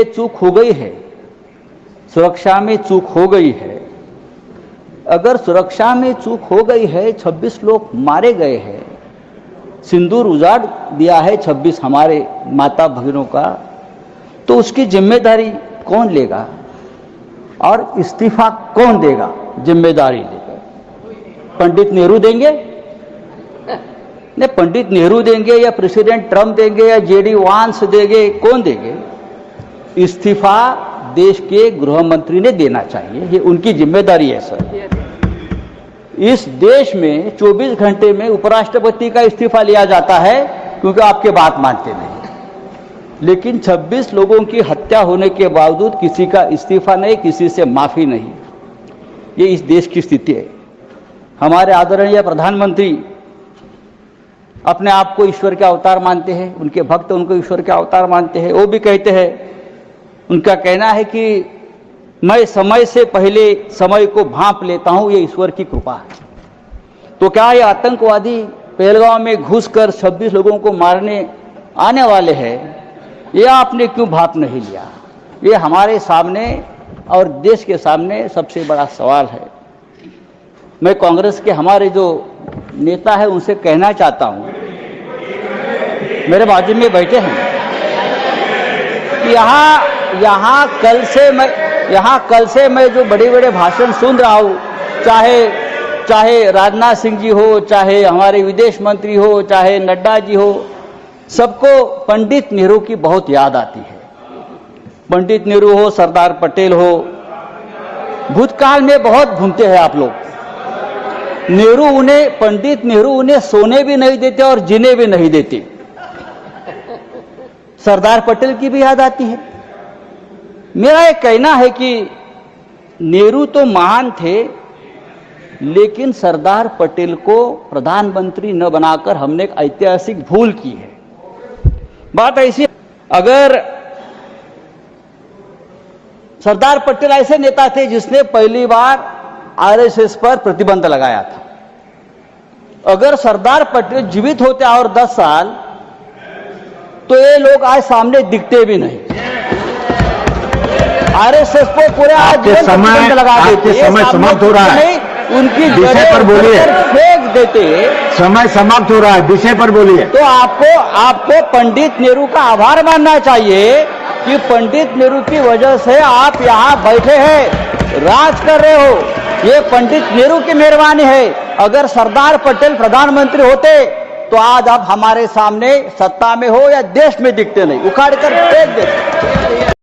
चूक हो गई है, सुरक्षा में चूक हो गई है। अगर सुरक्षा में चूक हो गई है, 26 लोग मारे गए हैं, सिंदूर उजाड़ दिया है 26 हमारे माता भगिनों का, तो उसकी जिम्मेदारी कौन लेगा और इस्तीफा कौन देगा? जिम्मेदारी लेकर पंडित नेहरू देंगे? नहीं, पंडित नेहरू देंगे या प्रेसिडेंट ट्रंप देंगे या जेडी वांस देंगे? कौन देंगे? इस्तीफा देश के गृह मंत्री ने देना चाहिए, ये उनकी जिम्मेदारी है सर। इस देश में 24 घंटे में उपराष्ट्रपति का इस्तीफा लिया जाता है क्योंकि आपके बात मानते नहीं, लेकिन 26 लोगों की हत्या होने के बावजूद किसी का इस्तीफा नहीं, किसी से माफी नहीं। ये इस देश की स्थिति है। हमारे आदरणीय प्रधानमंत्री अपने आप को ईश्वर के अवतार मानते हैं, उनके भक्त उनको ईश्वर के अवतार मानते हैं। वो भी कहते हैं, उनका कहना है कि मैं समय से पहले समय को भांप लेता हूं, ये ईश्वर की कृपा है। तो क्या ये आतंकवादी पहलगांव में घुसकर 26 लोगों को मारने आने वाले हैं, ये आपने क्यों भांप नहीं लिया? ये हमारे सामने और देश के सामने सबसे बड़ा सवाल है। मैं कांग्रेस के हमारे जो नेता है उनसे कहना चाहता हूं, मेरे बाजू में बैठे हैं, यहाँ कल से मैं जो बड़े बड़े भाषण सुन रहा हूँ, चाहे राजनाथ सिंह जी हो, चाहे हमारे विदेश मंत्री हो, चाहे नड्डा जी हो, सबको पंडित नेहरू की बहुत याद आती है। पंडित नेहरू हो, सरदार पटेल हो, भूतकाल में बहुत घूमते हैं आप लोग। पंडित नेहरू उन्हें सोने भी नहीं देते और जीने भी नहीं देते। सरदार पटेल की भी याद आती है। मेरा ये कहना है कि नेहरू तो महान थे, लेकिन सरदार पटेल को प्रधानमंत्री न बनाकर हमने एक ऐतिहासिक भूल की है। बात ऐसी, अगर सरदार पटेल ऐसे नेता थे जिसने पहली बार आरएसएस पर प्रतिबंध लगाया था। अगर सरदार पटेल जीवित होते और 10 साल, तो ये लोग आज सामने दिखते भी नहीं। आरएसएस को पूरे प्रतिबंध लगा देते, समय समाप्त हो रहा है, उनकी विषय पर बोलिए, फेंक देते। समय समाप्त हो रहा है, विषय पर बोलिए। तो आपको पंडित नेहरू का आभार मानना चाहिए कि पंडित नेहरू की वजह से आप यहाँ बैठे हैं, राज कर रहे हो। ये पंडित नेहरू की मेहरबानी है। अगर सरदार पटेल प्रधानमंत्री होते तो आज आप हमारे सामने सत्ता में हो या देश में दिखते नहीं, उखाड़ कर फेंक देते।